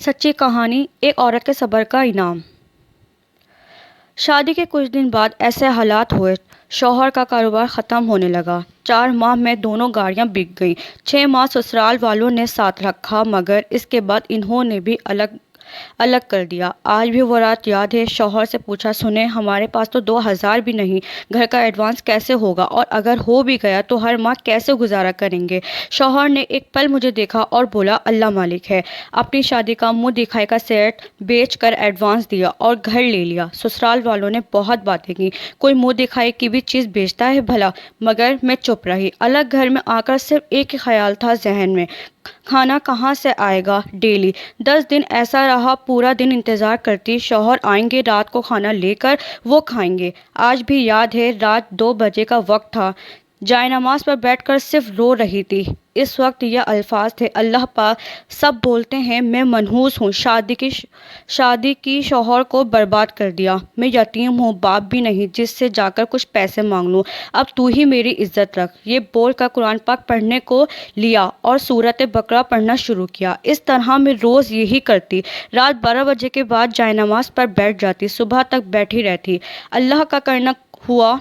سچی کہانی، ایک عورت کے صبر کا انعام۔ شادی کے کچھ دن بعد ایسے حالات ہوئے، شوہر کا کاروبار ختم ہونے لگا۔ 4 ماہ میں دونوں گاڑیاں بک گئیں۔ 6 ماہ سسرال والوں نے ساتھ رکھا، مگر اس کے بعد انہوں نے بھی الگ کر دیا۔ آج بھی وہ رات یاد ہے۔ شوہر سے پوچھا، سنیں، ہمارے پاس تو 2000 بھی نہیں، گھر کا ایڈوانس کیسے ہوگا، اور اگر ہو بھی گیا تو ہر ماہ کیسے گزارا کریں گے؟ شوہر نے ایک پل مجھے دیکھا اور بولا، اللہ مالک ہے۔ اپنی شادی کا منہ دکھائی کا سیٹ بیچ کر ایڈوانس دیا اور گھر لے لیا۔ سسرال والوں نے بہت باتیں کی، کوئی منہ دکھائی کی بھی چیز بیچتا ہے بھلا؟ مگر میں چپ رہی۔ الگ گھر میں آ کر صرف ایک ہی خیال تھا ذہن میں، کھانا کہاں سے آئے گا ڈیلی؟ 10 دن ایسا رہا، پورا دن انتظار کرتی، شوہر آئیں گے رات کو کھانا لے کر، وہ کھائیں گے۔ آج بھی یاد ہے، رات 2 بجے کا وقت تھا، جائے نماز پر بیٹھ کر صرف رو رہی تھی۔ اس وقت یہ الفاظ تھے، اللہ پاک سب بولتے ہیں میں منحوس ہوں، شادی کی شوہر کو برباد کر دیا، میں یتیم ہوں، باپ بھی نہیں جس سے جا کر کچھ پیسے مانگ لوں، اب تو ہی میری عزت رکھ۔ یہ بول کر قرآن پاک پڑھنے کو لیا اور سورۃ بقرہ پڑھنا شروع کیا۔ اس طرح میں روز یہی کرتی، رات 12 بجے کے بعد جائے نماز پر بیٹھ جاتی، صبح تک بیٹھی رہتی۔ اللہ کا کرنا ہوا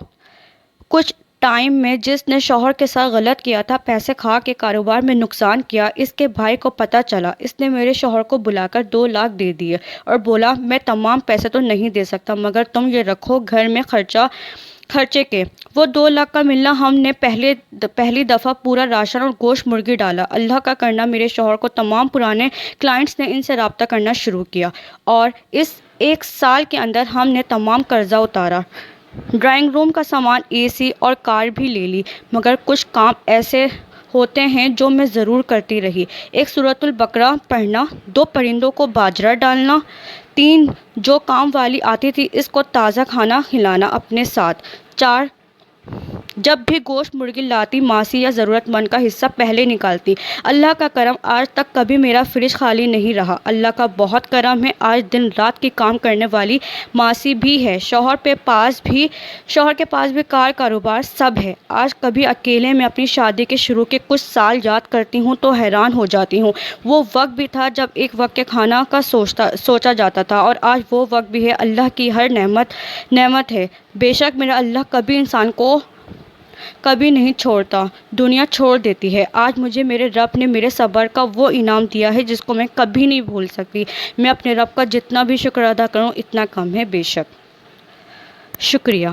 کچھ ٹائم میں جس نے شوہر کے ساتھ غلط کیا تھا، پیسے کھا کے کاروبار میں نقصان کیا، اس کے بھائی کو پتہ چلا۔ اس نے میرے شوہر کو بلا کر 2 لاکھ دے دیے اور بولا، میں تمام پیسے تو نہیں دے سکتا، مگر تم یہ رکھو گھر میں خرچے کے۔ وہ 2 لاکھ کا ملنا ہم نے پہلی دفعہ پورا راشن اور گوشت مرغی ڈالا۔ اللہ کا کرنا، میرے شوہر کو تمام پرانے کلائنٹس نے ان سے رابطہ کرنا شروع کیا اور اس 1 سال کے اندر ہم نے تمام قرضہ اتارا۔ ڈرائنگ روم کا سامان، اے سی اور کار بھی لے لی، مگر کچھ کام ایسے ہوتے ہیں جو میں ضرور کرتی رہی۔ 1 سورۃ البقرہ پڑھنا، 2 پرندوں کو باجرہ ڈالنا، 3 جو کام والی آتی تھی اس کو تازہ کھانا کھلانا اپنے ساتھ، 4 جب بھی گوشت مرغی لاتی ماسی یا ضرورت مند کا حصہ پہلے نکالتی۔ اللہ کا کرم، آج تک کبھی میرا فریج خالی نہیں رہا۔ اللہ کا بہت کرم ہے، آج دن رات کی کام کرنے والی ماسی بھی ہے، شوہر کے پاس بھی کاروبار سب ہے۔ آج کبھی اکیلے میں اپنی شادی کے شروع کے کچھ سال یاد کرتی ہوں تو حیران ہو جاتی ہوں۔ وہ وقت بھی تھا جب ایک وقت کے کھانا کا سوچا جاتا تھا، اور آج وہ وقت بھی ہے۔ اللہ کی ہر نعمت ہے، بے شک میرا اللہ کبھی انسان کو کبھی نہیں چھوڑتا، دنیا چھوڑ دیتی ہے۔ آج مجھے میرے رب نے میرے صبر کا وہ انعام دیا ہے جس کو میں کبھی نہیں بھول سکتی۔ میں اپنے رب کا جتنا بھی شکر ادا کروں اتنا کم ہے، بے شک۔ شکریہ۔